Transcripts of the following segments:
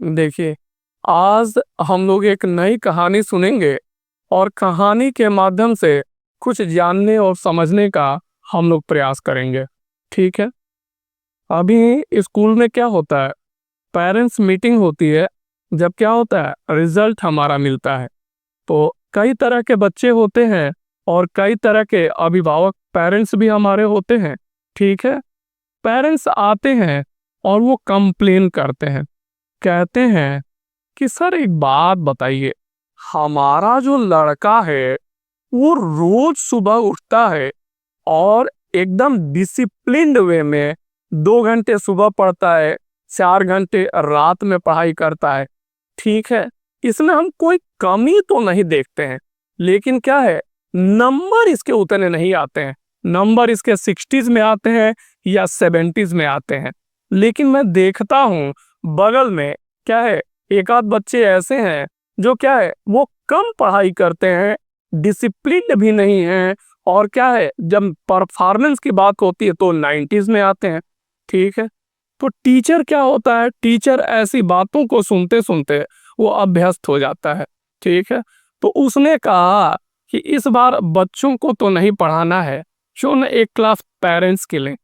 देखिए, आज हम लोग एक नई कहानी सुनेंगे और कहानी के माध्यम से कुछ जानने और समझने का हम लोग प्रयास करेंगे। ठीक है? अभी स्कूल में क्या होता है, पेरेंट्स मीटिंग होती है। जब क्या होता है, रिजल्ट हमारा मिलता है। तो कई तरह के बच्चे होते हैं और कई तरह के अभिभावक पेरेंट्स भी हमारे होते हैं। ठीक है? पेरेंट्स आते हैं और वो कंप्लेन करते हैं, कहते हैं कि सर एक बात बताइए, हमारा जो लड़का है वो रोज सुबह उठता है और एकदम डिसिप्लिन्ड वे में 2 घंटे सुबह पढ़ता है, 4 घंटे रात में पढ़ाई करता है। ठीक है, इसमें हम कोई कमी तो नहीं देखते हैं, लेकिन क्या है, नंबर इसके उतने नहीं आते हैं। नंबर इसके 60s में आते हैं या 70s में आते हैं। लेकिन मैं देखता हूँ बगल में क्या है, एक आध बच्चे ऐसे हैं जो क्या है, वो कम पढ़ाई करते हैं, डिसिप्लिन भी नहीं है, और क्या है, जब परफॉर्मेंस की बात होती है तो 90s में आते हैं। ठीक है, तो टीचर क्या होता है, टीचर ऐसी बातों को सुनते सुनते वो अभ्यस्त हो जाता है। ठीक है, तो उसने कहा कि इस बार बच्चों को तो नहीं पढ़ाना है, क्यों ना एक क्लास पेरेंट्स के लें।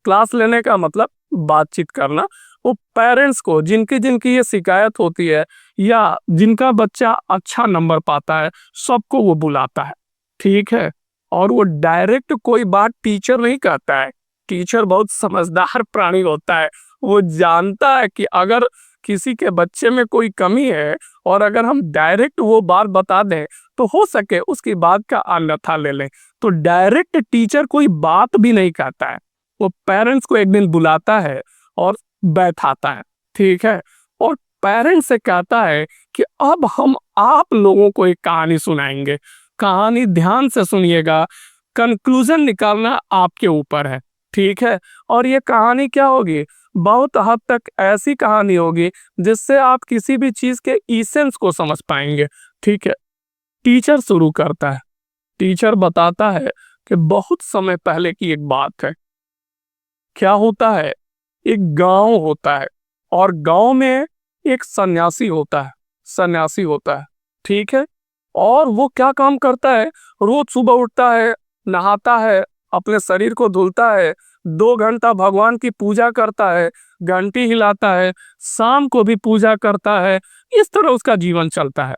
क्लास लेने का मतलब बातचीत करना। वो पेरेंट्स को जिनकी जिनकी ये शिकायत होती है या जिनका बच्चा अच्छा नंबर पाता है, सबको वो बुलाता है। ठीक है, और वो डायरेक्ट कोई बात टीचर नहीं कहता है। टीचर बहुत समझदार प्राणी होता है। वो जानता है कि अगर किसी के बच्चे में कोई कमी है और अगर हम डायरेक्ट वो बात बता दें तो हो सके उसकी बात का अन्यथा ले लें। तो डायरेक्ट टीचर कोई बात भी नहीं कहता है। वो पेरेंट्स को एक दिन बुलाता है और बैठाता है। ठीक है, और पेरेंट्स से कहता है कि अब हम आप लोगों को एक कहानी सुनाएंगे। कहानी ध्यान से सुनिएगा, कंक्लूजन निकालना आपके ऊपर है। ठीक है, और ये कहानी क्या होगी, बहुत हद तक ऐसी कहानी होगी जिससे आप किसी भी चीज के इसेंस को समझ पाएंगे। ठीक है, टीचर शुरू करता है। टीचर बताता है कि बहुत समय पहले की एक बात है। क्या होता है, एक गांव होता है और गांव में एक सन्यासी होता है। सन्यासी होता है, ठीक है, और वो क्या काम करता है, रोज सुबह उठता है, नहाता है, अपने शरीर को धुलता है, 2 घंटा भगवान की पूजा करता है, घंटी हिलाता है, शाम को भी पूजा करता है। इस तरह उसका जीवन चलता है।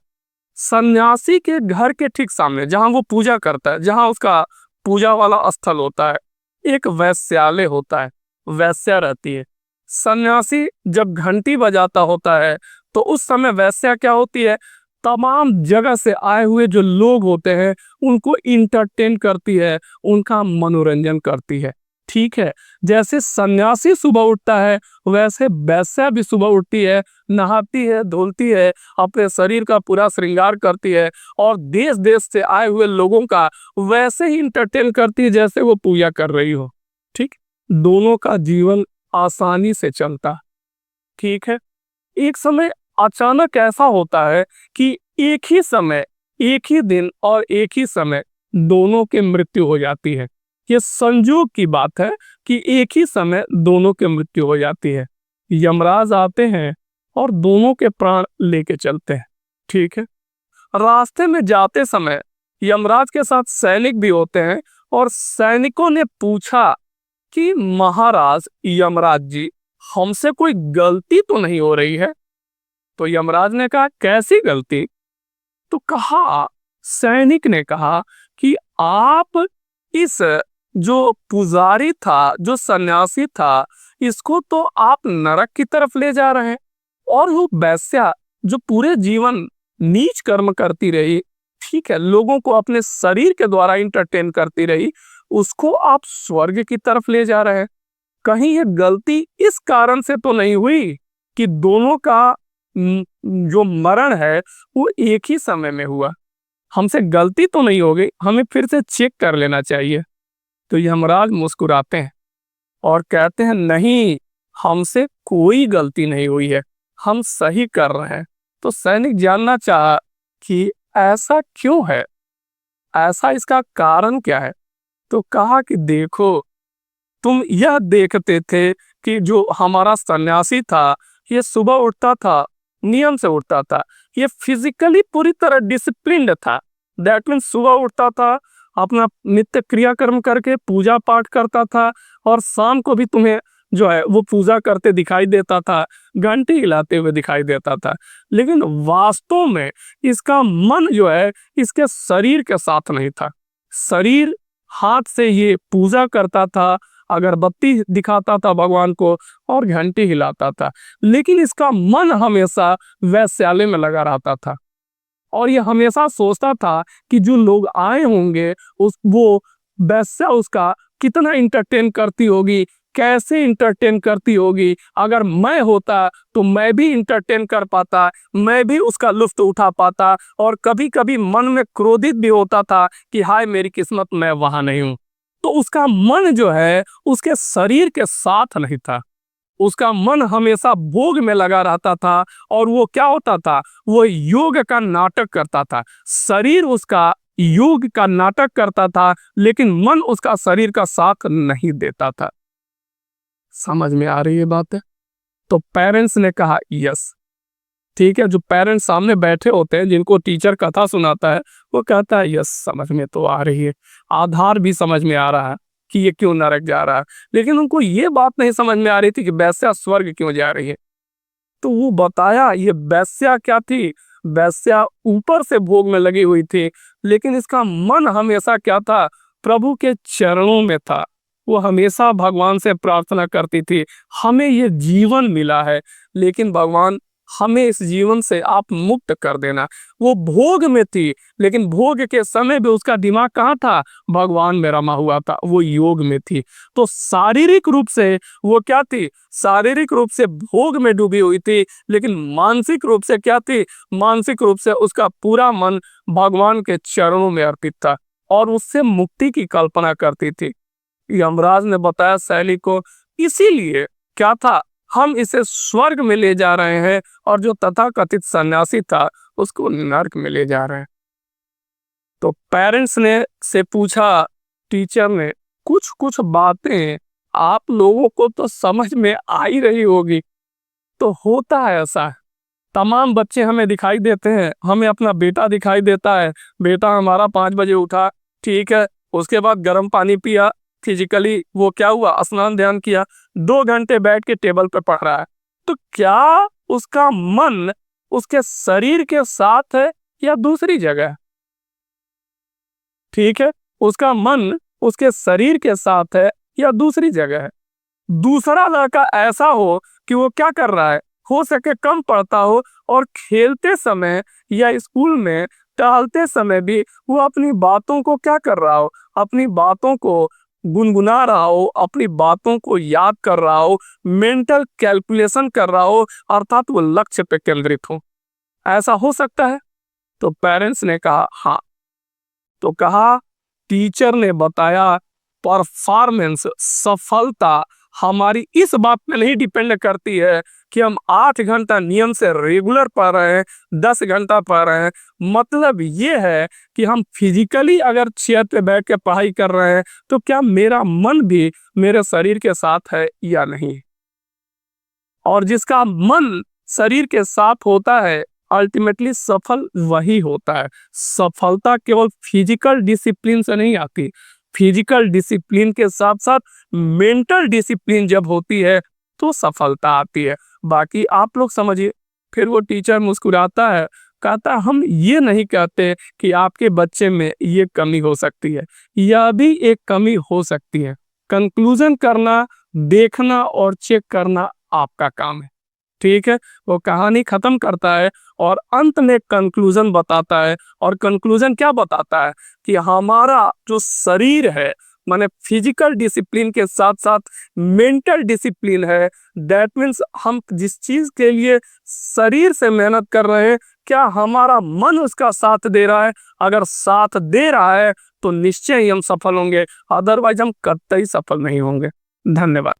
सन्यासी के घर के ठीक सामने जहां वो पूजा करता है, जहां उसका पूजा वाला स्थल होता है, एक वैश्यालय होता है। वैश्या रहती है। सन्यासी जब घंटी बजाता होता है तो उस समय वैश्या क्या होती है, तमाम जगह से आए हुए जो लोग होते हैं उनको इंटरटेन करती है, उनका मनोरंजन करती है। ठीक है, जैसे सन्यासी सुबह उठता है वैसे वैश्या भी सुबह उठती है, नहाती है, धुलती है, अपने शरीर का पूरा श्रृंगार करती है और देश देश से आए हुए लोगों का वैसे ही इंटरटेन करती है जैसे वो पूजा कर रही हो। ठीक, दोनों का जीवन आसानी से चलता। ठीक है, एक समय अचानक ऐसा होता है कि एक ही समय, एक ही दिन और एक ही समय दोनों की मृत्यु हो जाती है। ये संयोग की बात है कि एक ही समय दोनों की मृत्यु हो जाती है। यमराज आते हैं और दोनों के प्राण लेके चलते हैं। ठीक है, रास्ते में जाते समय यमराज के साथ सैनिक भी होते हैं और सैनिकों ने पूछा कि महाराज यमराज जी, हमसे कोई गलती तो नहीं हो रही है। तो यमराज ने कहा, कैसी गलती? तो कहा, सैनिक ने कहा कि आप इस जो पुजारी था, जो सन्यासी था, इसको तो आप नरक की तरफ ले जा रहे हैं, और वो वैश्या जो पूरे जीवन नीच कर्म करती रही, ठीक है, लोगों को अपने शरीर के द्वारा इंटरटेन करती रही, उसको आप स्वर्ग की तरफ ले जा रहे हैं। कहीं ये गलती इस कारण से तो नहीं हुई कि दोनों का जो मरण है वो एक ही समय में हुआ? हमसे गलती तो नहीं हो गई, हमें फिर से चेक कर लेना चाहिए। तो यमराज मुस्कुराते हैं और कहते हैं, नहीं, हमसे कोई गलती नहीं हुई है, हम सही कर रहे हैं। तो सैनिक जानना चाहा कि ऐसा क्यों है, ऐसा इसका कारण क्या है? तो कहा कि देखो, तुम यह देखते थे कि जो हमारा सन्यासी था ये सुबह उठता था, नियम से उठता था, ये फिजिकली पूरी तरह डिसिप्लिन्ड था। दैट मीन्स सुबह उठता था, अपना नित्य क्रियाकर्म करके पूजा पाठ करता था, और शाम को भी तुम्हें जो है वो पूजा करते दिखाई देता था, घंटी हिलाते हुए दिखाई देता था। लेकिन वास्तव में इसका मन जो है इसके शरीर के साथ नहीं था। शरीर हाथ से ये पूजा करता था, अगरबत्ती दिखाता था भगवान को और घंटी हिलाता था, लेकिन इसका मन हमेशा वैश्यालय में लगा रहता था। और ये हमेशा सोचता था कि जो लोग आए होंगे उस वो वैश्या उसका कितना इंटरटेन करती होगी, कैसे इंटरटेन करती होगी। अगर मैं होता तो मैं भी इंटरटेन कर पाता, मैं भी उसका लुत्फ उठा पाता। और कभी कभी मन में क्रोधित भी होता था कि हाय मेरी किस्मत, मैं वहां नहीं हूं। तो उसका मन जो है उसके शरीर के साथ नहीं था, उसका मन हमेशा भोग में लगा रहता था। और वो क्या होता था, वो योग का नाटक करता था। शरीर उसका योग का नाटक करता था, लेकिन मन उसका शरीर का साथ नहीं देता था। समझ में आ रही है बात है? तो पेरेंट्स ने कहा यस, ठीक है। जो पेरेंट्स सामने बैठे होते हैं, जिनको टीचर कथा सुनाता है, वो कहता है यस समझ में तो आ रही है, आधार भी समझ में आ रहा है कि ये क्यों नरक जा रहा है। लेकिन उनको ये बात नहीं समझ में आ रही थी कि वैश्या स्वर्ग क्यों जा रही है। तो वो बताया ये वैश्या क्या थी, वैश्या ऊपर से भोग में लगी हुई थी, लेकिन इसका मन हमेशा क्या था, प्रभु के चरणों में था। वो हमेशा भगवान से प्रार्थना करती थी, हमें ये जीवन मिला है, लेकिन भगवान हमें इस जीवन से आप मुक्त कर देना। वो भोग में थी, लेकिन भोग के समय भी उसका दिमाग कहाँ था, भगवान में रमा हुआ था, वो योग में थी। तो शारीरिक रूप से वो क्या थी, शारीरिक रूप से भोग में डूबी हुई थी, लेकिन मानसिक रूप से क्या थी, मानसिक रूप से उसका पूरा मन भगवान के चरणों में अर्पित था और उससे मुक्ति की कल्पना करती थी। यमराज ने बताया शैली को, इसीलिए क्या था, हम इसे स्वर्ग में ले जा रहे हैं और जो तथाकथित सन्यासी था उसको नरक में ले जा रहे हैं। तो पेरेंट्स ने से पूछा टीचर ने, कुछ कुछ बातें आप लोगों को तो समझ में आ ही रही होगी। तो होता है ऐसा, तमाम बच्चे हमें दिखाई देते हैं, हमें अपना बेटा दिखाई देता है, बेटा हमारा 5 बजे उठा, ठीक है, उसके बाद गर्म पानी पिया, फिजिकली वो क्या हुआ, स्नान ध्यान किया, 2 घंटे बैठ के टेबल पे पढ़ रहा है। तो क्या उसका मन उसके शरीर के साथ है या दूसरी जगह है? ठीक है, उसका मन उसके शरीर के साथ है या दूसरी जगह है। दूसरा लड़का ऐसा हो कि वो क्या कर रहा है, हो सके कम पढ़ता हो और खेलते समय या स्कूल में टहलते समय भी वो अपनी बातों को क्या कर रहा हो, अपनी बातों को गुनगुना रहा हो, अपनी बातों को याद कर रहा हो, मेंटल कैलकुलेशन कर रहा हो, अर्थात वो लक्ष्य पे केंद्रित हो। ऐसा हो सकता है? तो पेरेंट्स ने कहा हाँ। तो कहा टीचर ने बताया परफॉर्मेंस, सफलता हमारी इस बात पे नहीं डिपेंड करती है कि हम 8 घंटा नियम से रेगुलर पढ़ रहे हैं, 10 घंटा पढ़ रहे हैं। मतलब ये है कि हम फिजिकली अगर चेयर पे बैठ के पढ़ाई कर रहे हैं तो क्या मेरा मन भी मेरे शरीर के साथ है या नहीं। और जिसका मन शरीर के साथ होता है अल्टीमेटली सफल वही होता है। सफलता केवल फिजिकल डिसिप्लिन से नहीं आती, फिजिकल डिसिप्लिन के साथ साथ मेंटल डिसिप्लिन जब होती है तो सफलता आती है। बाकी आप लोग समझिए। फिर वो टीचर मुस्कुराता है, कहता है हम ये नहीं कहते कि आपके बच्चे में ये कमी हो सकती है, यह भी एक कमी हो सकती है। कंक्लूजन करना, देखना और चेक करना आपका काम है, ठीक है। वो कहानी खत्म करता है और अंत में कंक्लूजन बताता है। और कंक्लूजन क्या बताता है कि हमारा जो शरीर है, माने फिजिकल डिसिप्लिन के साथ साथ मेंटल डिसिप्लिन है। दैट मीन्स हम जिस चीज के लिए शरीर से मेहनत कर रहे हैं, क्या हमारा मन उसका साथ दे रहा है। अगर साथ दे रहा है तो निश्चय ही हम सफल होंगे, अदरवाइज हम कतई सफल नहीं होंगे। धन्यवाद।